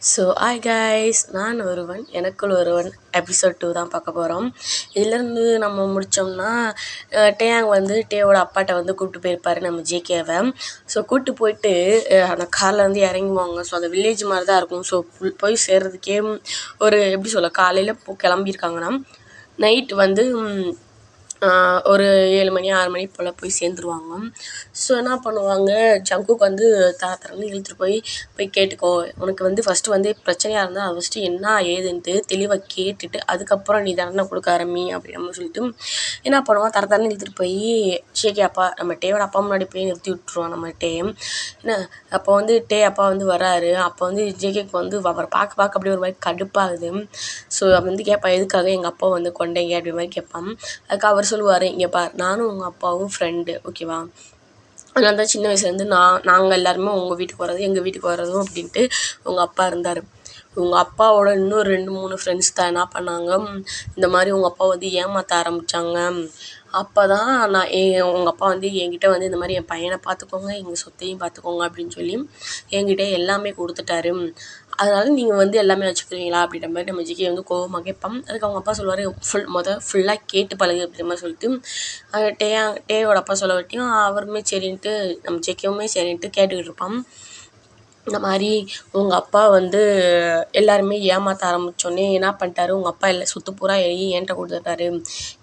Hi guys, நான் ஒருவன் எனக்குள் ஒருவன் எபிசோட் 2 தான் பார்க்க போகிறோம். இதுலேருந்து நம்ம முடித்தோம்னா டேயாங் வந்து டேயோட அப்பாட்ட வந்து கூப்பிட்டு போயிருப்பார் நம்ம ஜேகேவை. கூப்பிட்டு போயிட்டு அந்த காரில் வந்து இறங்குவாங்க. அந்த வில்லேஜ் மாதிரி தான் இருக்கும். போய் சேர்றதுக்கே ஒரு எப்படி சொல்ல, காலையில் கிளம்பியிருக்காங்கன்னா நைட் வந்து ஒரு 7 மணி 6 மணி போல் போய் சேர்ந்துருவாங்க. என்ன பண்ணுவாங்க, ஜங்குக்கு வந்து தரன்னு இழுத்துட்டு போய் கேட்டுக்கோ, உனக்கு வந்து ஃபஸ்ட்டு வந்து பிரச்சனையாக இருந்தால் அது ஃபஸ்ட்டு என்ன ஏதுன்ட்டு தெளிவாக கேட்டுட்டு அதுக்கப்புறம் நீ தண்டனை கொடுக்க ஆரம்பி அப்படின்னு சொல்லிட்டு என்ன பண்ணுவான், தரன்னு இழுத்துட்டு போய் ஷேகே அப்பா நம்ம டேயோட அப்பா முன்னாடி போய் நிறுத்தி விட்டுருவான் நம்ம டே. என்ன அப்போ வந்து டே அப்பா வந்து வராரு. அப்போ வந்து ஜேகேக்கு வந்து அவரை பார்க்க அப்படியே ஒரு மாதிரி கடுப்பாகுது. வந்து கேட்பான், எதுக்காக எங்கள் அப்பா வந்து கொண்டீங்க அப்படி மாதிரி கேட்பான். அதுக்கு அவர் சொல்லுவார், இங்கே பார், நானும் உங்கள் அப்பாவும் ஃப்ரெண்டு, ஓகேவா? அதனால தான் சின்ன வயசுலேருந்து நாங்கள் எல்லாருமே உங்கள் வீட்டுக்கு வர்றது எங்கள் வீட்டுக்கு வர்றதும் அப்படின்ட்டு உங்கள் அப்பா இருந்தார். உங்கள் அப்பாவோட இன்னும் 2-3 ஃப்ரெண்ட்ஸ் தான் என்ன பண்ணாங்க, இந்த மாதிரி உங்கள் அப்பா வந்து ஏமாற்ற ஆரம்பித்தாங்க. அப்போ தான் உங்கள் அப்பா வந்து என்கிட்ட வந்து இந்த மாதிரி என் பையனை பார்த்துக்கோங்க, எங்கள் சொத்தையும் பார்த்துக்கோங்க அப்படின்னு சொல்லி என்கிட்ட எல்லாமே கொடுத்துட்டாரு. அதனால் நீங்கள் வந்து எல்லாமே வச்சுக்கிறீங்களா அப்படின்ற மாதிரி நம்ம ஜிகே வந்து கோவமாக கேட்பான். அதுக்கு அவங்க அப்பா சொல்லுவார், ஃபுல்லாக கேட்டு பழகு அப்படின்ற மாதிரி சொல்லிட்டு டேயோட அப்பா சொல்ல வட்டியும் அவருமே சரின்ட்டு நம்ம ஜிகேவுமே சரின்ட்டு கேட்டுக்கிட்டு இருப்பான். இந்த மாதிரி உங்கள் அப்பா வந்து எல்லாருமே ஏமாற்ற ஆரம்பித்தோடனே என்ன பண்ணிட்டாரு, உங்கள் அப்பா இல்லை சொத்து பூரா என்கிட்ட கொடுத்துட்டாரு.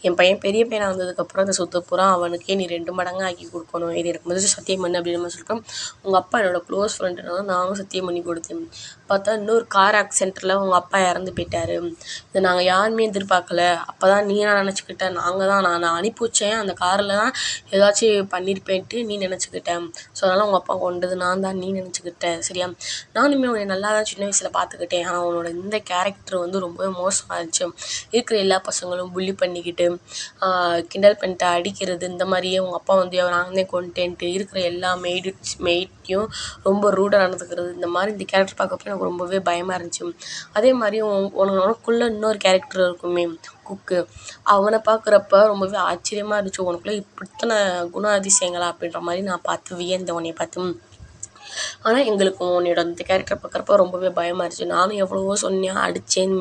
என் பையன் பெரிய பையனாக வந்ததுக்கப்புறம் அந்த சொத்து பூரா அவனுக்கே நீ 2 மடங்கு ஆக்கி கொடுக்கணும், இது எனக்கு முதல்ல சத்தியம் பண்ணு அப்படின்னு நம்ம சொல்லிட்டோம். உங்கள் அப்பா என்னோடய க்ளோஸ் ஃப்ரெண்டுனால நானும் சத்தியம் பண்ணி கொடுத்தேன். பார்த்தா இன்னொரு கார் ஆக்சிடெண்ட்டில் உங்கள் அப்பா இறந்து போயிட்டார். இதை நாங்கள் யாருமே எதிர்பார்க்கல. அப்போ தான் நீ நான் நினச்சிக்கிட்டேன், நான் அனுப்பி வச்சேன் அந்த காரில் தான் ஏதாச்சும் பண்ணியிருப்பேன்ட்டு நீ நினச்சிக்கிட்டேன். அதனால் உங்கள் அப்பா கொண்டது நான் தான் நீ நினச்சிக்கிட்டேன், சரியா? நானுமே உன்னை நல்லா தான் சின்ன வயசில் பார்த்துக்கிட்டேன். ஆனால் உன்னோட இந்த கேரக்டர் வந்து ரொம்பவே மோசமாக இருந்துச்சு. இருக்கிற எல்லா பசங்களும் புள்ளி பண்ணிக்கிட்டு கிண்டல் பண்ணிட்டு அடிக்கிறது, இந்த மாதிரியே உங்கள் அப்பா வந்து நாங்களே கொண்டுட்டேன்ட்டு இருக்கிற எல்லா மெய்ட்டையும் ரொம்ப ரூடாக நடந்துக்கிறது, இந்த மாதிரி இந்த கேரக்டர் பார்க்கப்போ எனக்கு ரொம்பவே பயமாக இருந்துச்சு. அதே மாதிரி உனக்குள்ளே இன்னொரு கேரக்டர் இருக்குமே, குக்கு, அவனை பார்க்குறப்ப ரொம்பவே ஆச்சரியமாக இருந்துச்சு. உனக்குள்ளே இப்படித்தனை குண அதிசயங்களா அப்படின்ற மாதிரி நான் பார்த்து வியந்தேன் உன்னை பார்த்து. ஆனால் எங்களுக்கு உன்னோட இந்த கேரக்டர் பார்க்குறப்ப ரொம்பவே பயமாக இருந்துச்சு. நானும் எவ்வளவோ சொன்னேன், அடித்தேன்,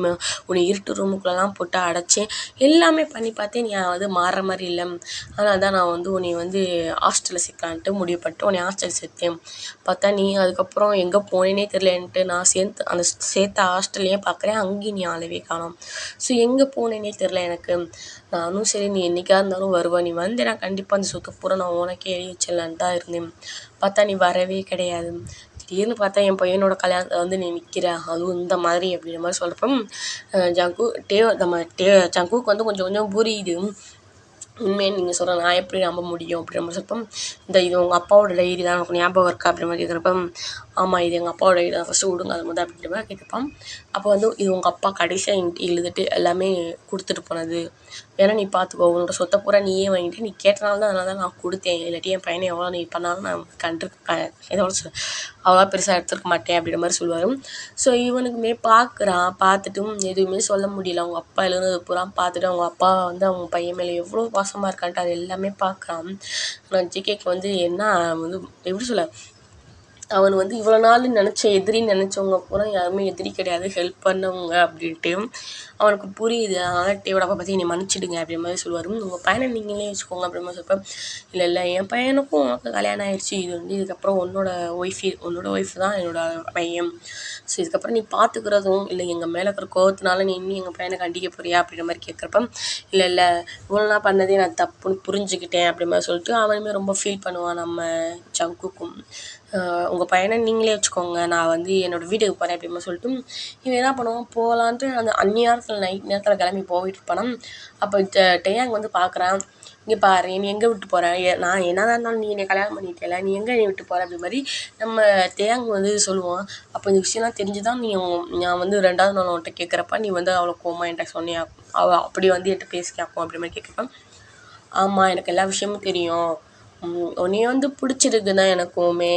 உன்னை இருட்டு ரூமுக்குள்ளெல்லாம் போட்டு அடைச்சேன், எல்லாமே பண்ணி பார்த்தேன், நீ வந்து மாறுற மாதிரி இல்லை. அதனால தான் நான் வந்து உன்னை வந்து ஹாஸ்டலில் சேர்க்கலான்ட்டு முடிவு பண்ணிட்டு உன்னை ஹாஸ்டல் சேர்த்தேன். பார்த்தா நீ அதுக்கப்புறம் எங்கே போனேனே தெரியலன்ட்டு நான் சேர்த்த ஹாஸ்டல்லையே பார்க்குறேன், அங்கேயும் நீ ஆளவே காணோம். எங்கே போனேனே தெரில எனக்கு. நானும் சரி நீ என்றைக்காக இருந்தாலும் வருவேன், நீ வந்து நான் கண்டிப்பாக அந்த சொத்து பூரா நான் உனக்கே எழுதி வச்சிடலான்னு தான் இருந்தேன். பார்த்தா நீ வரவே கிடையாது. திடீர்னு பார்த்தா என் பையனோட கல்யாணத்தில் வந்து நீ நிற்கிற, அதுவும் இந்த மாதிரி அப்படின்ற மாதிரி சொல்கிறப்ப ஜங்குக்கு வந்து கொஞ்சம் கொஞ்சம் புரியுது. உண்மையை நீங்கள் சொல்கிற நான் எப்படி நம்ப முடியும் அப்படின்ற மாதிரி சொல்கிறப்ப, இது உங்கள் அப்பாவோட டைரி தான், எனக்கு ஞாபகம் இருக்கா அப்படின்ற மாதிரி கேட்குறப்ப, ஆமாம் இது எங்கள் அப்பாவோட டைரி தான், ஃபஸ்ட்டு விடுங்க அது முதல் அப்படின்ற மாதிரி கேட்குப்பான். அப்போ வந்து இது உங்கள் அப்பா கடைசியாக என்கிட்ட எழுதிட்டு எல்லாமே கொடுத்துட்டு போனது, வேணா நீ பார்த்துக்கோ, உன்னோட சொத்தை பூரா நீயே வாங்கிட்டு, நீ கேட்டனால தான் அதனால தான் நான் கொடுத்தேன், இல்லாட்டி என் பையனை எவ்வளோ நீ பண்ணாலும் நான் அவ்வளோ பெருசாக எடுத்துருக்க மாட்டேன் அப்படின்ற மாதிரி சொல்லுவார். இவனுக்குமே பார்த்துட்டும் எதுவுமே சொல்ல முடியல. அவங்க அப்பா எழுதுனது பூரா பார்த்துட்டு அவங்க அப்பா வந்து அவங்க பையன் மேலே எவ்வளோ பாசமாக இருக்கான்ட்டு அது எல்லாமே பார்க்குறான். ஆனால் ஜிகேக்கு வந்து என்ன வந்து எப்படி சொல்ல, அவன் வந்து இவ்வளோ நாள் எதிரின்னு நினச்சவங்க பூரா யாருமே எதிரி கிடையாது, ஹெல்ப் பண்ணவங்க அப்படின்ட்டு அவனுக்கு புரியுது. அதனால் டேயோட அப்பா பற்றி என்னை மன்னிச்சிடுங்க அப்படின்ற மாதிரி சொல்லுவார். உங்கள் பையனை நீங்களே வச்சுக்கோங்க அப்படின்ற மாதிரி சொல்லுவேன். இல்லை என் பையனுக்கும் உனக்கு கல்யாணம் ஆயிடுச்சு, இது வந்து இதுக்கப்புறம் உன்னோட ஒய்ஃப் தான் என்னோட பையன். இதுக்கப்புறம் நீ பார்த்துக்கிறதும் இல்லை, எங்கள் மேலே இருக்கிற கோவத்தினால நீ இன்னும் எங்கள் பையனை கண்டிக்க போறியா அப்படின்ற மாதிரி கேட்குறப்ப, இல்லை இவ்வளோ நாள் பண்ணதே நான் தப்புன்னு புரிஞ்சுக்கிட்டேன் அப்படின்ற மாதிரி சொல்லிட்டு அவனுமே ரொம்ப ஃபீல் பண்ணுவான் நம்ம ஜங்குக்கும். உங்கள் பையனை நீங்களே வச்சுக்கோங்க, நான் வந்து என்னோடய வீட்டுக்கு போகிறேன் அப்படின்னு சொல்லிட்டு இவன் என்ன பண்ணுவான், போகலான்ட்டு அந்த அந்நேரத்தில் நைட் நேரத்தில் கிளம்பி போயிட்டு இருப்பானான். அப்போ டேயாங் வந்து பார்க்குறான், இங்கே பாரு நீ எங்கே விட்டு போகிற, நான் என்னதான் இருந்தாலும் நீ என்னை கல்யாணம் பண்ணிட்டேல, நீ எங்கே விட்டு போகிற அப்படி மாதிரி நம்ம டேயாங் வந்து சொல்லுவான். அப்போ இந்த விஷயம்லாம் தெரிஞ்சு தான் நான் வந்து 2வது நாள் உன்கிட்ட கேட்குறப்ப நீ வந்து அவ்வளோ கோமா என்கிட்ட சொன்னியா, அவள் அப்படி வந்து என்கிட்ட பேசிக்காக்கும் அப்படி மாதிரி கேட்குறப்ப, ஆமாம் எனக்கு எல்லா விஷயமும் தெரியும், உன்னைய வந்து பிடிச்சிருக்கு தான் எனக்குமே,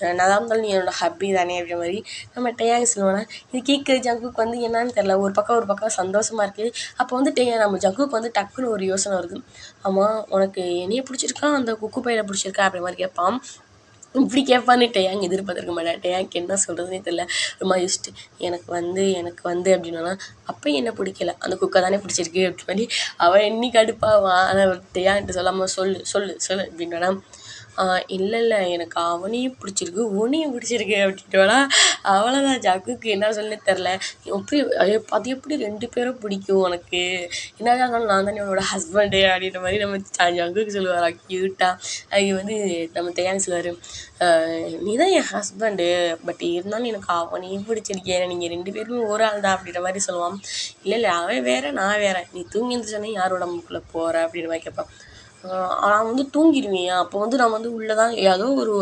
என்னதான் இருந்தாலும் நீ என்னோட ஹப்பி தானே அப்படின்ற மாதிரி நம்ம டேயாங் சொல்லுவானா. இது கேட்குற ஜங்குக்கு வந்து என்னன்னு தெரில, ஒரு பக்கம் சந்தோஷமாக இருக்குது. அப்போ வந்து நம்ம ஜங்குக்கு வந்து டக்குன்னு ஒரு யோசனை வருது, ஆமாம் உனக்கு என்னைய பிடிச்சிருக்கா அந்த குக்கு பையில பிடிச்சிருக்கா அப்படி மாதிரி கேட்பான். இப்படி கேட்பான்னு டேயாங் எதிர்பார்த்துருக்க மாட்டேன். டேயாங்க்கு என்ன சொல்கிறதுனே தெரியல. ரொம்ப யோசிச்சுட்டு எனக்கு வந்து அப்படின்னா, அப்போ என்ன பிடிக்கல, அந்த குக்கை தானே பிடிச்சிருக்கு அப்படி மாதிரி அவன் இன்னி கடுப்பாவான். ஆனால் டேயாங்கிட்ட சொல்லாமல் சொல்லு சொல்லு சொல்லு அப்படின்னா, இல்லை இல்லை எனக்கு அவனையும் பிடிச்சிருக்கு உன்னையும் பிடிச்சிருக்கு அப்படின்ட்டுவானா. அவ்வளோதான், ஜக்குக்கு என்ன சொல்லனே தெரில. எப்படி அது எப்படி 2 பேரும் பிடிக்கும் உனக்கு, என்னதான் இருந்தாலும் நான் தானே உன்னோட ஹஸ்பண்டு அப்படின்ற மாதிரி நம்ம ஜங்குக்கு சொல்லுவாரா க்யூட்டாக. அது வந்து நம்ம தேயாங்க சொல்லுவார், நீ தான் என் ஹஸ்பண்டு, பட் இருந்தாலும் எனக்கு அவனையும் பிடிச்சிருக்கேன், நீங்கள் 2 பேருமே ஒரு ஆள் தான் அப்படின்ற மாதிரி சொல்லுவான். இல்லை இல்லை அவன் வேறு நான் வேறு, நீ தூங்கி எழுந்திரிச்சோன்னே யாரோட முக்கில் போகிற அப்படின்ற மாதிரி கேட்பான். நான் வந்து தூங்கிடுவேன், அப்போ வந்து நான் வந்து உள்ளே தான் ஏதோ ஒரு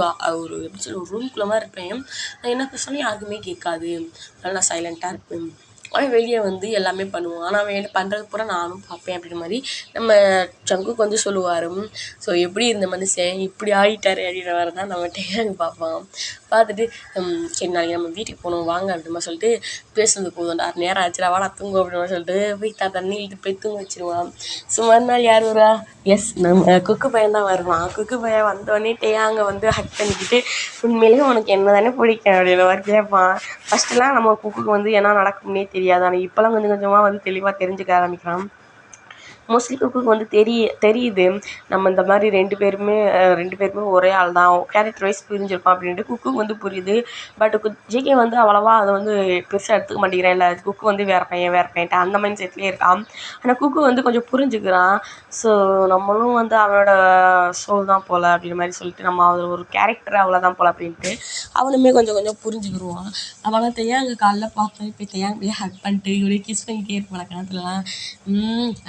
ஒரு எப்படி சொல்ல ஒரு ரூம்குள்ளே மாதிரி இருப்பேன். நான் என்ன பேசுகிறேன்னு யாருக்குமே கேட்காது, அதனால் நான் சைலண்ட்டாக இருப்பேன். அவன் வெளியே வந்து எல்லாமே பண்ணுவான், ஆனால் அவன் என்ன பண்ணுறது பூரா நானும் பார்ப்பேன் அப்படின்ற மாதிரி நம்ம ஜங்குக்கு வந்து சொல்லுவார். ஸோ எப்படி இருந்த மனுஷன் இப்படி ஆகிட்டாரு அப்படின்ற மாதிரி தான் நம்ம டேயாங் பார்ப்பான். பார்த்துட்டு சரி நாளைக்கு நம்ம வீட்டுக்கு போகணும் வாங்க அப்படிமா சொல்லிட்டு, பேசுனது போதும்டா நேரம் ஆச்சுடா வாடா தூங்கும் அப்படிமா சொல்லிட்டு போய் தண்ணி இழுத்து போய் தூங்க வச்சிருவான். ஸோ மறுநாள் யார் வருவா, எஸ் நம்ம குக்கு பையன் தான் வருவான். குக்கு பையன் வந்தோடனே டேயாங்க வந்து ஹக் பண்ணிக்கிட்டு, உண்மையிலேயே உனக்கு என்ன தானே பிடிக்கும் அப்படின்ற மாதிரி கேட்பான். ஃபஸ்ட்டுலாம் நம்ம குக்குக்கு வந்து என்ன நடக்கும்னே தெரியாது, ஆனால் இப்போலாம் கொஞ்சம் கொஞ்சமாக வந்து தெளிவாக தெரிஞ்சுக்க ஆரம்பிக்கிறான். மோஸ்ட்லி குக்குக்கு வந்து தெரியுது நம்ம இந்த மாதிரி 2 பேருமே ஒரே ஆள் தான், கேரக்டர் வைஸ் பிரிஞ்சிருக்கோம் அப்படின்ட்டு குக்குக்கு வந்து புரியுது. பட் ஜேகே வந்து அவ்வளோவா அதை வந்து பெருசாக எடுத்துக்க மாட்டேங்கிறேன். இல்லை குக்கு வந்து வேறு பையன்ட்டு அந்த மைண்ட் செட்லேயே இருக்கான். ஆனால் குக்கு வந்து கொஞ்சம் புரிஞ்சுக்கிறான். ஸோ நம்மளும் வந்து அவனோட சோல் தான் போல் அப்படின்ற மாதிரி சொல்லிட்டு, நம்ம அதில் ஒரு கேரக்டர் அவ்வளோதான் போல் அப்படின்ட்டு அவனுமே கொஞ்சம் கொஞ்சம் புரிஞ்சுக்கிடுவான். அவனை தேயாங்க காலைல பார்த்தோம் இப்போ தேயாங்க போய் ஹக் பண்ணிட்டு இவரே கிஸ் பண்ணிக்கிட்டே இருப்பான் கணத்துலலாம்.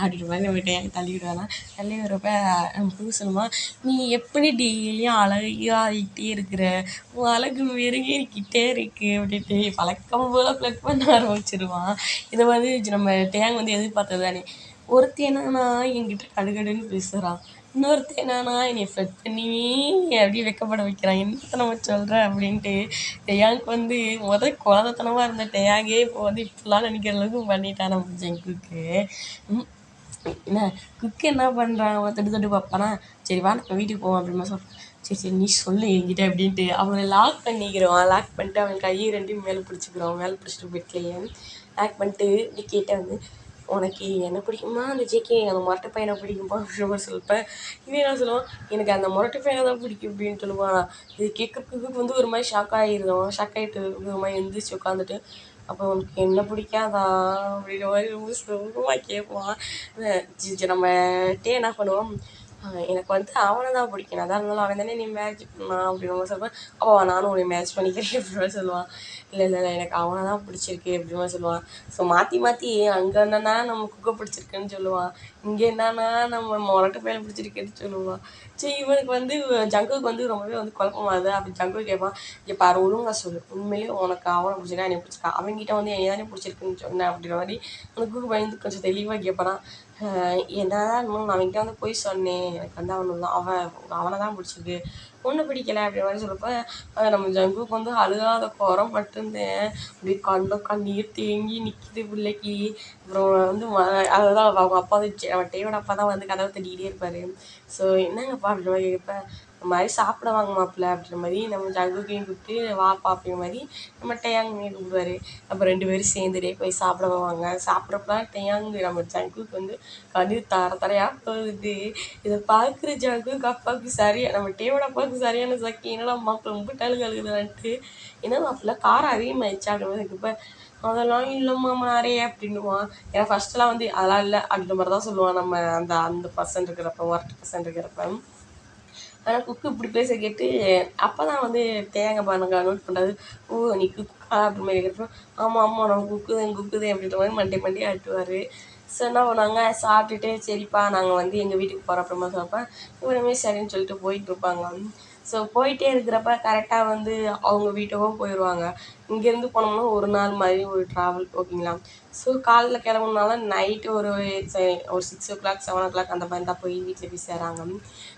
அப்படின்ற மாதிரி நம்ம டேயாங்க தள்ளி விடுவானா. தள்ளி விடுறப்ப நம்ம புது சொல்லுமா, நீ எப்படி டெய்லியும் அழகாகிட்டே இருக்கிற, உன் அழகு மெருகேறிக்கிட்டே இருக்கு அப்படின்ட்டு பழக்கம் போல் ப்ளக் பண்ண ஆரம்பிச்சிருவான். இதை வந்து நம்ம டேயாங் வந்து எதிர்பார்த்தது தானே. ஒருத்தி என்னன்னா என்கிட்ட கடுகடுன்னு பேசுகிறான், இன்னொருத்தன் என்னன்னா என்னை ஃப்ளட் பண்ணி அப்படியே வெக்கப்பட வைக்கிறான், என்னத்த நம்ம சொல்கிற அப்படின்ட்டு டேயாங்க்கு வந்து குழந்தைத்தனமாக இருந்த டேயாங்கே இப்போ வந்து இப்படிலாம் நினைக்கிற அளவுக்கு பண்ணிட்டான் நம்ம ஜங்குக்கு. என்ன குக்கு என்ன பண்ணுறான், அவன் தொட்டு தொட்டு பார்ப்பானா. சரி வா நம்ம வீட்டுக்கு போவோம் அப்படிமா சொல்கிறேன். சரி சரி நீ சொல்லு என்கிட்ட அப்படின்ட்டு அவனை லாக் பண்ணிக்கிறான். லாக் பண்ணிட்டு அவன் கையை 2 மேலே பிடிச்சிக்கிறான். மேலே பிடிச்சிட்டு பெட்லேயே லாக் பண்ணிட்டு இப்படி கேட்டேன் வந்து, உனக்கு என்ன பிடிக்குமா அந்த ஜேகே அந்த முரட்டு பையனை பிடிக்குமா அப்படின்னு சொல்லிப்பேன். இவன் என்ன சொல்லுவான், எனக்கு அந்த முரட்டு பையனை தான் பிடிக்கும் அப்படின்னு சொல்லுவான். இது கேட்குறதுக்கு வந்து ஒரு மாதிரி ஷாக் ஆகிட்டு ஒரு மாதிரி எழுந்திரிச்சு உட்காந்துட்டு, அப்போ உனக்கு என்ன பிடிக்காதா அப்படின்ற மாதிரி ரொம்ப சுகமாக கேட்பான். நம்ம என்ன பண்ணுவோம், எனக்கு வந்து அவனை தான் பிடிக்கும், அதான் இருந்தாலும் அவன் தானே நீ மேரேஜ் பண்ணான் அப்படின்னு சொல்லுவேன். அப்போ நானும் உன்னை மேரேஜ் பண்ணிக்கிறேன் அப்படின்னு சொல்லுவான். இல்லை இல்லை இல்லை எனக்கு அவனை தான் பிடிச்சிருக்கு அப்படின்னு சொல்லுவான். ஸோ மாற்றி அங்கே என்னன்னா நம்ம குக்கை பிடிச்சிருக்குன்னு சொல்லுவான், இங்கே என்னன்னா நம்ம முரட்டு பையனை பிடிச்சிருக்குன்னு சொல்லுவான். சரி இவனுக்கு வந்து ஜங்குக்கு வந்து ரொம்பவே வந்து குழப்பமாகுது. அப்படி ஜங்கு கேட்பான், இங்கே பாரு ஒழுங்கா சொல்லு, உண்மையிலேயே உனக்கு அவனை பிடிச்சிருக்கா என்னை பிடிச்சிருக்கா, அவங்ககிட்ட வந்து என்னை தானே பிடிச்சிருக்குன்னு சொன்னேன் அப்படின்ற மாதிரி அந்த குக்கு பயந்து கொஞ்சம் தெளிவாக கேட்பான். என்னதான் நான் அவன்கிட்ட வந்து போய் சொன்னேன், எனக்கு வந்து அவனை தான் பிடிச்சிருக்கு, ஒன்றும் பிடிக்கலை அப்படின்ற மாதிரி சொல்கிறப்ப நம்ம ஜங்குக்கு வந்து அழுகாத குறம் மட்டும்தான், அப்படி கண்ணீர் தேங்கி நிற்கிது பிள்ளைக்கு. அப்புறம் வந்து அதுதான் அவங்க அப்பா வந்து அவன் டேயோட அப்பா தான் வந்து கதவை தட்டிக்கிட்டே இருப்பார். ஸோ என்னங்கப்பா அப்படின்ற மாதிரி கேட்பேன். இந்த மாதிரி சாப்பிட வாங்க மாப்பிள்ள அப்படின்ற மாதிரி நம்ம ஜங்குக்கையும் கூப்பிட்டு வாப்பா அப்படிங்கிற மாதிரி நம்ம டேயாங்கையும் கூப்பிடுவார். அப்போ 2 பேரும் சேர்ந்துட்டே போய் சாப்பிட போவாங்க. சாப்பிட்றப்பலாம் டேயாங்கு நம்ம ஜங்குக்கு வந்து கண்ணீர் தரையாக போகுது. இதை பார்க்குற ஜங்குக்கு அப்பாவுக்கு சரியா, நம்ம டேயோட அப்பாவுக்கு சரியான சக்கி, என்னடா மாப்பிள்ள மும்பிட்டாலும் கழுகுதான்ட்டு, என்ன மாப்பிள்ள காரம் அதிகமாகிடுச்சா அப்படின்னு கேட்ப, அதெல்லாம் இல்லைம்மா நிறைய அப்படின்னுவான். ஏன்னா ஃபஸ்ட்டெல்லாம் வந்து அதெல்லாம் இல்லை அப்படின்ற மாதிரி தான் சொல்லுவான் நம்ம அந்த பர்சன் இருக்கிறப்ப, ஒர்க் பர்சன் இருக்கிறப்ப. ஆனால் குக்கு இப்படி பேச கேட்டு அப்போ தான் வந்து தேங்காய் பாருங்க நோட் பண்ணுறது, ஓ நீ குக்கா அப்படி மாதிரி கேட்போம். ஆமாம் நம்ம குக்குதேன் அப்படின்ற மாதிரி மண்டே ஆட்டுவார். ஸோ என்ன பண்ணுவாங்க, சாப்பிட்டுட்டு சரிப்பா நாங்கள் வந்து எங்கள் வீட்டுக்கு போகிற அப்புறமா சொல்கிறப்ப இவருமே சரின்னு சொல்லிட்டு போயிட்டு இருப்பாங்க. ஸோ போயிட்டே இருக்கிறப்ப கரெக்டாக வந்து அவங்க வீட்டுக்கும் போயிடுவாங்க. இங்கேருந்து போனோம்னா ஒரு நாள் மாதிரி ஒரு ட்ராவல் ஓகேங்களா. ஸோ காலைல கிளம்புனால நைட்டு ஒரு 6 o'clock 7 o'clock அந்த மாதிரி தான் போய் வீட்டில் போய் சேராங்க.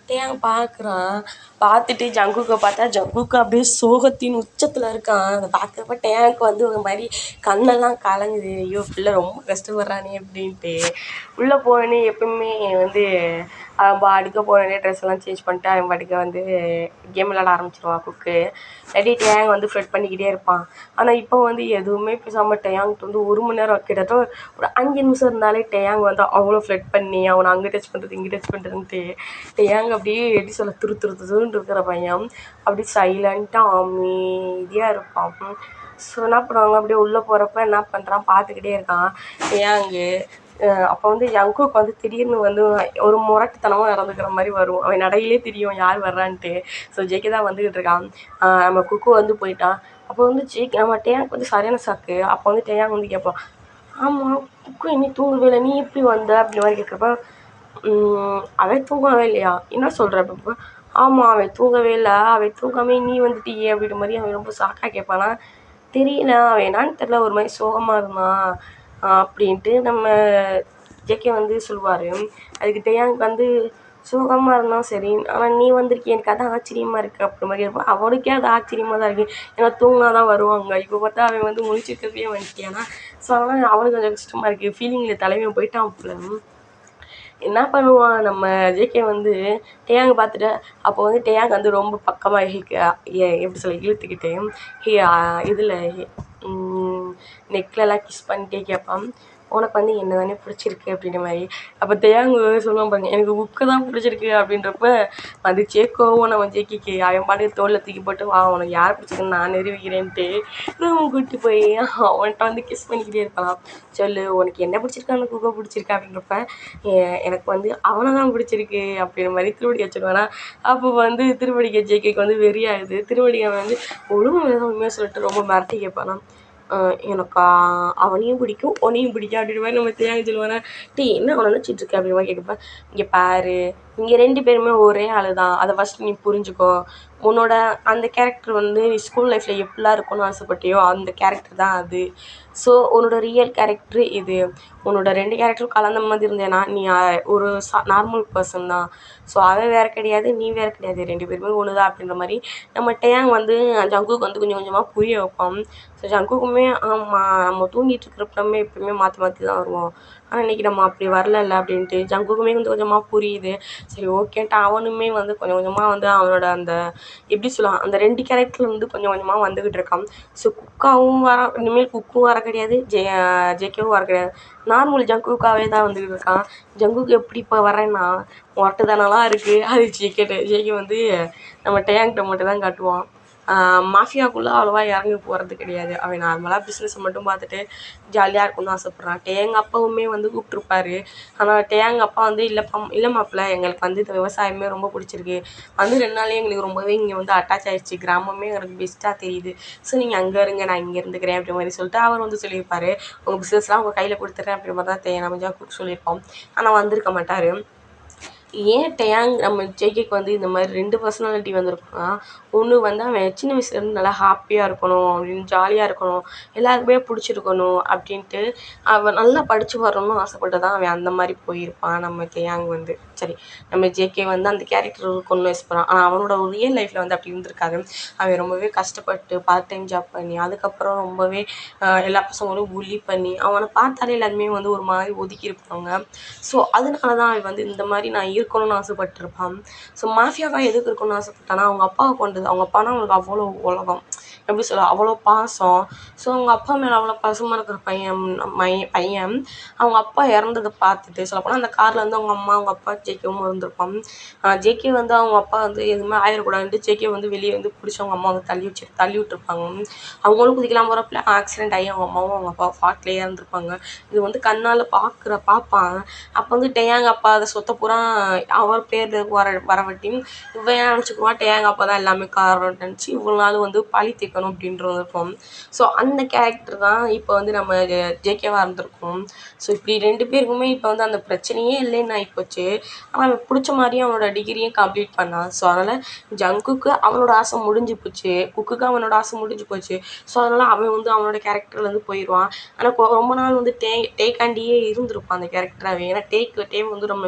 டேயாங் பார்க்குறான். பார்த்துட்டு ஜங்குக்கை பார்த்தா ஜங்குக்கு அப்படியே சோகத்தின் உச்சத்தில் இருக்கான். அதை பார்க்குறப்ப டேயாங்க்கு வந்து ஒரு மாதிரி கண்ணெல்லாம் கலங்குது. ஐயோ பிள்ளை ரொம்ப கஷ்டப்படுறானே அப்படின்ட்டு உள்ளே போனே எப்பவுமே வந்து அவன் பாட்டுக்கு போனே ட்ரெஸ் எல்லாம் சேஞ்ச் பண்ணிட்டு அவன் பாட்டுக்கு வந்து கேம் விளாட ஆரம்பிச்சிருவான் குக்கு. இல்லாட்டி டேயாங் வந்து ஃப்ளட் பண்ணிக்கிட்டே இருப்பான். ஆனால் இப்போ வந்து எதுவுமே பேசாமல் டேயாங்க்கு வந்து 1 மணி நேரம் கிட்டத்தட்ட ஒரு 5 நிமிஷம் இருந்தாலே டேயாங் வந்து அவ்வளோ ஃப்ளட் பண்ணி அவனை அங்கே டச் பண்ணுறது இங்கே டச் பண்ணுறதுன்ட்டு டேயாங் அப்படியே எப்படி சொல்ல துருன்னு இருக்கிற பையன் அப்படி சைலண்ட்டாக அமைதியாக இருப்பான். ஸோ என்ன பண்ணுவாங்க அப்படியே உள்ளே போகிறப்ப என்ன பண்ணுறான் பார்த்துக்கிட்டே இருக்கான் டேயாங்கு. அப்போ வந்து ஜங்குக்கு வந்து திடீர்னு வந்து ஒரு முரட்டுத்தனமாக நடந்துக்கிற மாதிரி வரும். அவன் நடையிலே தெரியும் யார் வர்றான்ட்டு. ஸோ ஜேகே தான் வந்துக்கிட்டு இருக்கான். நம்ம குக்கு வந்து போயிட்டான். அப்போ வந்து நம்ம டேயாங்க்கு வந்து சரியான ஷாக்கு. அப்போ வந்து டேயாங் வந்து கேட்பான், ஆமாம் குக்கு இன்னும் தூங்கவே இல்லை, நீ எப்படி வந்த அப்படி மாதிரி கேட்குறப்ப அவன் தூங்கவே இல்லையா, என்ன சொல்கிற அப்போ? ஆமாம் அவன் தூங்கவே இல்லை, அவன் தூங்காமே நீ வந்துட்டியே அப்படின்ற மாதிரி அவன் ரொம்ப ஷாக்காக கேட்பானா. தெரியல அவன் என்னான்னு தெரில ஒரு மாதிரி சோகமாக இருந்தான் அப்படின்ட்டு நம்ம ஜேகே வந்து சொல்லுவார். அதுக்கு டேயாங் வந்து சோகமாக இருந்தான் சரி, ஆனால் நீ வந்திருக்கே எனக்கு அதான் ஆச்சரியமாக இருக்குது அப்படி மாதிரி இருப்பான். அவனுக்கே அது ஆச்சரியமாக தான் இருக்குது. ஏன்னா தூங்கினா தான் வருவாங்க. இப்போ பார்த்தா அவன் வந்து முழிச்சிருக்கிறதே வந்துட்டியானா. ஸோ அதனால் அவனுக்கு கொஞ்சம் கஷ்டமாக இருக்குது. ஃபீலிங்கில் தலைவன் போயிட்டான் போல. என்ன பண்ணுவான் நம்ம ஜேகே வந்து டேயாங்கை பார்த்துட்டு அப்போ வந்து டேயாங் வந்து ரொம்ப பக்கமாக எப்படி சொல்ல இழுத்துக்கிட்டு இதில் நெக்லெல்லாம் கிஸ் பண்ணிட்டே கேட்பான், உனக்கு வந்து என்ன தானே பிடிச்சிருக்கு அப்படின்ற மாதிரி. அப்போ டேயாங் சொல்லுவான் பாருங்க, எனக்கு புக்கு தான் பிடிச்சிருக்கு அப்படின்றப்ப அது சேக்கோவும் நம்ம ஜேகேக்கு அவன் பாட்டுக்கு தோளில் தூக்கி போட்டு வா உனக்கு யார் பிடிச்சிருக்குன்னு நான் நிரூபிக்கிறேன்ட்டு நம்ம கூட்டி போய் அவன்கிட்ட வந்து கிஸ் பண்ணிக்கிட்டே இருக்கலாம். சொல்லு உனக்கு என்ன பிடிச்சிருக்கா அந்த குக்கை பிடிச்சிருக்கா அப்படின்றப்ப எனக்கு வந்து அவனை தான் பிடிச்சிருக்கு அப்படின்ற மாதிரி திருவடி வச்சுருவானா. அப்போ வந்து திருவடிக்க ஜேகேக்கு வந்து வெறியாகுது. திருவடியை வந்து உண்மையாக சொல்லிட்டு ரொம்ப மிரட்டி கேட்பானா. எனக்கு அவனையும் பிடிக்கும் உன்னையும் பிடிக்கும் அப்படின்ற மாதிரி நம்ம தேங்க சொல்லுவானா. என்ன அவனை நினச்சிட்டு இருக்க அப்படின்ற மாதிரி கேட்குப்பேன். இங்கே பாரு இங்கே 2 பேருமே ஒரே ஆள் தான், அதை ஃபஸ்ட்டு நீ புரிஞ்சுக்கோ. உன்னோட அந்த கேரக்டர் வந்து நீ ஸ்கூல் லைஃப்பில் எப்படிலாம் இருக்கணும்னு ஆசைப்பட்டியோ அந்த கேரக்டர் தான் அது. ஸோ உன்னோட ரியல் கேரக்டரு இது. உன்னோட 2 கேரக்டரும் கலந்த மாதிரி இருந்தேன்னா நீ ஒரு நார்மல் பர்சன் தான். ஸோ அவன் வேறு கிடையாது நீ வேறு கிடையாது, 2 பேருமே ஒன்று தான் அப்படின்ற மாதிரி நம்ம டேயாங் வந்து ஜங்குக்கு வந்து கொஞ்சம் கொஞ்சமாக புரிய வைப்போம். ஸோ ஜங்குக்குமே ஆமாம் நம்ம தூங்கிட்டு இருக்கிறப்பமே எப்பவுமே மாற்றி மாற்றி தான் வருவோம், ஆனால் இன்றைக்கி நம்ம அப்படி வரல அப்படின்ட்டு ஜங்குக்குமே கொஞ்சம் கொஞ்சமாக புரியுது. சரி ஓகேன்ட்டு அவனுமே வந்து கொஞ்சம் கொஞ்சமாக வந்து அவனோட அந்த எப்படி சொல்லலாம் அந்த 2 கேரக்டர் வந்து கொஞ்சம் கொஞ்சமாக வந்துக்கிட்டு இருக்கான். ஸோ குக்காவும் வர இனிமேல் குக்கும் வர கிடையாது, ஜேகேவும் வர கிடையாது, நார்மல் ஜங்குக்காவே தான் வந்துக்கிட்டு இருக்கான். ஜங்குக்கு எப்படி இப்போ வரேன்னா முரட்டுத்தனம்லாம் இருக்குது. அது ஜேகே வந்து நம்ம டேயாங்கிட்ட மட்டும் தான் காட்டுவான். மாஃபியாக்குள்ளே அவ்வளோவா இறங்கி போகிறது கிடையாது. அவன் நார்மலாக பிஸ்னஸை மட்டும் பார்த்துட்டு ஜாலியாக இருக்கணும்னு ஆசைப்பட்றான். டேயாங் அப்பாவுமே வந்து கூப்பிட்ருப்பாரு. ஆனால் டேயாங் அப்பா வந்து இல்லை மாப்பிள்ள எங்களுக்கு வந்து இந்த விவசாயமே ரொம்ப பிடிச்சிருக்கு, வந்து 2 நாள்லேயே எங்களுக்கு ரொம்பவே இங்கே வந்து அட்டாச் ஆகிடுச்சு, கிராமமே எனக்கு பெஸ்ட்டாக தெரியுது, ஸோ நீங்கள் அங்கே இருங்க நான் இங்கே இருந்துக்கிறேன் அப்படி மாதிரி சொல்லிட்டு அவர் வந்து சொல்லியிருப்பார். உங்கள் பிஸ்னஸ்லாம் உங்கள் கையில் கொடுத்துட்றேன் அப்படி மாதிரி தான் நம்ம ஜாக்கு சொல்லியிருப்போம். ஆனால் வந்திருக்க மாட்டார். ஏன் டேயாங் நம்ம ஜேகேக்கு வந்து இந்த மாதிரி 2 பர்சனாலிட்டி வந்திருக்குன்னா, ஒன்று வந்து அவன் சின்ன வயசுலேருந்து நல்லா ஹாப்பியாக இருக்கணும் அப்படின்னு ஜாலியாக இருக்கணும், எல்லாருக்குமே பிடிச்சிருக்கணும் அப்படின்ட்டு அவன் நல்லா படித்து வரணும்னு ஆசைப்பட்டு தான் அவன் அந்த மாதிரி போயிருப்பான். நம்ம டேயாங் வந்து சரி நம்ம ஜேகே வந்து அந்த கேரக்டர் கொண்டு வச்சுப்பான். ஆனால் அவனோட ரியல் லைஃப்பில் வந்து அப்படி இருந்திருக்காது. அவன் ரொம்பவே கஷ்டப்பட்டு பார்ட் டைம் ஜாப் பண்ணி அதுக்கப்புறம் ரொம்பவே எல்லா பசங்களும் புல்லி பண்ணி அவனை பார்த்தாலே எல்லாருமே வந்து ஒரு மாதிரி ஒதுக்கி இருப்பாங்க. ஸோ அதனால தான் அவன் வந்து இந்த மாதிரி நான் இருக்கணும்னு ஆசைப்பட்டிருப்பான். ஸோ மாஃபியாவாக எதுக்கு இருக்கணும்னு ஆசைப்பட்டானா அவங்க அப்பாவை கொண்டது. அவங்க அப்பானா அவனுக்கு அவ்வளோ உலகம், எப்படி சொல்ல அவ்வளோ பாசம். ஸோ அவங்க அப்பா மேலே அவ்வளோ பாசமாக இருக்கிற பையன் அவங்க அப்பா இறந்ததை பார்த்துட்டு சொல்லப்போனால் அந்த காரில் வந்து அவங்க அம்மா அவங்க அப்பா ஜேகேவும் இருந்திருப்பான். ஜேகே வந்து அவங்க அப்பா வந்து எதுவுமே ஆயிடக்கூடாதுன்ட்டு ஜேகே வந்து வெளியே வந்து பிடிச்சி அவங்க அம்மா வந்து தள்ளி விட்டுருப்பாங்க. அவங்களும் குதிக்கலாம் போகிறப்பல ஆக்சிடென்ட் ஆகி அவங்க அம்மாவும் அவங்க அப்பா ஃபாட்லேயே இறந்துருப்பாங்க. இது வந்து கண்ணால் பார்ப்பான். அப்போ வந்து டேயாங் அப்பா அதை சொத்தை பூரா அவர் பேரில் வரவட்டி இவன் நினச்சிக்குவான் டேயாங் அப்பா தான் எல்லாமே காரணம்னு நினச்சி இவ்வளோ நாள் வந்து பழி தீர்க்கணும் பார்த்துக்கணும் அப்படின்றது இருக்கும். ஸோ அந்த கேரக்டர் தான் இப்போ வந்து நம்ம ஜேகேவாக இருந்திருக்கும். ஸோ இப்படி 2 பேருக்குமே இப்போ வந்து அந்த பிரச்சனையே இல்லைன்னு ஆகிப்போச்சு. ஆனால் அவனுக்கு பிடிச்ச மாதிரியே அவனோட டிகிரியும் கம்ப்ளீட் பண்ணான். ஸோ அதனால் ஜங்குக்கு அவனோட ஆசை முடிஞ்சு போச்சு, குக்குக்கு அவனோட ஆசை முடிஞ்சு போச்சு. ஸோ அதனால் அவன் வந்து அவனோட கேரக்டர்லேருந்து போயிடுவான். ஆனால் ரொம்ப நாள் வந்து டேக்காண்டியே இருந்திருப்பான் அந்த கேரக்டராகவே. ஏன்னா டே வந்து ரொம்ப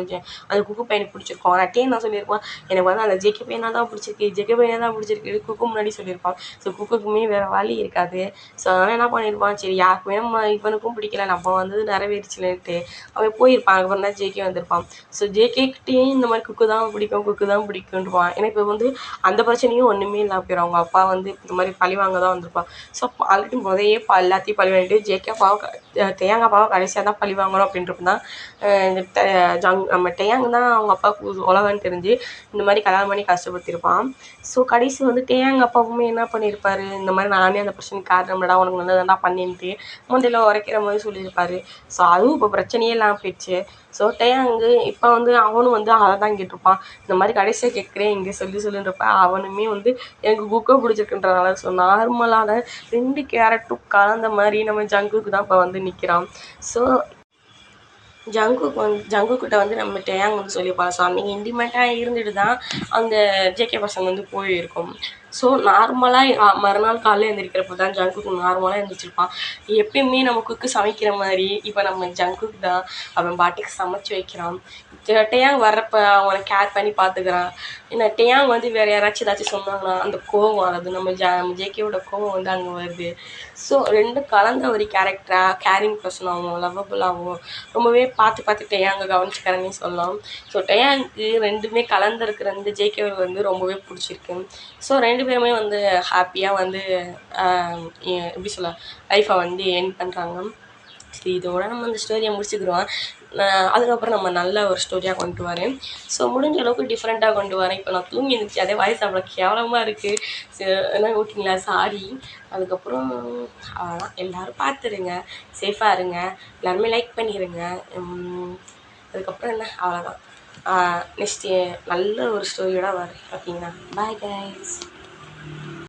அந்த குக்கு பையனுக்கு பிடிச்சிருக்கும். ஆனால் என்ன சொல்லியிருப்பான், எனக்கு வந்து அந்த ஜேகே பையனாக தான் பிடிச்சிருக்கு, ஜேகே பையனாக தான் பிடிச்சிருக்கு குக்கு முன்னாடி சொல்லியிருப்பான். ஸோ குக்குக்குமே வேறு வழி இருக்காது. ஸோ அதனால் என்ன பண்ணியிருப்பான், சரி யாருக்குமே இவனுக்கும் பிடிக்கல, நம்ம வந்து நிறைவேறிச்சுலன்ட்டு அவன் போயிருப்பான். அதுக்கப்புறம் தான் ஜேகே வந்திருப்பான். ஸோ ஜேகேக்கிட்டேயும் இந்த மாதிரி குக்கு தான் பிடிக்கும், குக்கு தான் பிடிக்குன்றான். ஏன்னா இப்போ வந்து அந்த பிரச்சனையும் ஒன்றுமே இல்லாமல் போயிடும். அவங்க அப்பா வந்து இந்த மாதிரி பழி வாங்க தான் வந்திருப்பான். ஸோ ஆல்ரெடி முதையே எல்லாத்தையும் பழி வாங்கிட்டு ஜேகே அப்பாவை தேயாங்க அப்பாவை கடைசியாக தான் பழி வாங்கணும் அப்படின்றது தான் நம்ம டேயாங் தான் அவங்க அப்பாவுக்கு உலகன்னு தெரிஞ்சு இந்த மாதிரி கல்யாணம் பண்ணி கஷ்டப்படுத்தியிருப்பான். ஸோ கடைசி வந்து டேயாங் அப்பாவுமே என்ன பண்ணியிருப்பாரு, இந்த மாதிரி நானே அந்த பிரச்சனைக்கு காரணம்டா, உனக்கு நல்லதாண்டா பண்ணின்ட்டு முந்தையில உரைக்கிற மாதிரி சொல்லியிருப்பாரு. ஸோ அதுவும் இப்போ பிரச்சனையே இல்லாமல் போயிடுச்சு. ஸோ டேயாங்கு இப்போ வந்து அவனும் வந்து அதை தான் கேட்டிருப்பான். இந்த மாதிரி கடைசியாக கேட்குறேன் இங்கே சொல்லுன்றப்ப அவனுமே வந்து எனக்கு புக்கை பிடிச்சிருக்குன்றனால ஸோ நார்மலான 2 கேரக்டரும் கலந்த மாதிரி நம்ம ஜங்குக்கு தான் இப்போ வந்து நிற்கிறான். ஸோ ஜங்குக்கிட்ட வந்து நம்ம டேயாங் வந்து சொல்லியிருப்பாங்க. ஸோ அன்றைக்கி இன்டிமேட்டாக இருந்துட்டு தான் அந்த ஜேகே பசங்க வந்து போயிருக்கும். ஸோ நார்மலாக மறுநாள் காலையில் எழுந்திரிக்கிறப்ப தான் ஜங்குக்கு நார்மலாக எழுந்திரிச்சிருப்பான். எப்பயுமே நம்ம குக்கு சமைக்கிற மாதிரி இப்போ நம்ம ஜங்குக்கு தான் அவன் பாட்டுக்கு சமைச்சு வைக்கிறான். டேயாங் வர்றப்ப அவனை கேர் பண்ணி பார்த்துக்கிறான். ஏன்னா டேயாங் வந்து வேறு யாராச்சும் ஏதாச்சும் சொன்னாங்கன்னா அந்த கோவம் வராது, நம்ம ஜேகேவோட கோவம் வந்து அங்கே வருது. ஸோ 2 கலந்த ஒரு கேரக்டராக கேரிங் பர்சனாகவும் லவ்வபுளாகவும் ரொம்பவே பார்த்து டேயாங்கை கவனிச்சுக்கிறேன்னே சொல்லலாம். ஸோ டேயாங்க்கு 2மே கலந்துருக்கிற இந்த ஜேகே வந்து ரொம்பவே பிடிச்சிருக்கு. ஸோ 2 பேருமே வந்து ஹாப்பியாக வந்து எப்படி சொல்ல லைஃப்பை வந்து எண்ட் பண்ணுறாங்க. சரி இதோட நம்ம இந்த ஸ்டோரியை முடிச்சுக்கிறோம். அதுக்கப்புறம் நம்ம நல்ல ஒரு ஸ்டோரியாக கொண்டு வரேன். ஸோ முடிஞ்ச அளவுக்கு டிஃப்ரெண்ட்டாக கொண்டு வரேன். இப்போ நான் தூங்கி இருந்துச்சு, அதே வாய்ஸ் அவ்வளோ கேவலமாக இருக்குது. எல்லாம் ஓகேங்களா, சாரி. அதுக்கப்புறம் அவ்வளோதான். எல்லோரும் பார்த்துருங்க, சேஃபாக இருங்க, எல்லாருமே லைக் பண்ணிடுங்க. அதுக்கப்புறம் என்ன, அவ்வளோதான். நெக்ஸ்ட்டு நல்ல ஒரு ஸ்டோரியோட வரேன். ஓகேங்களா, பாய் கைஸ்.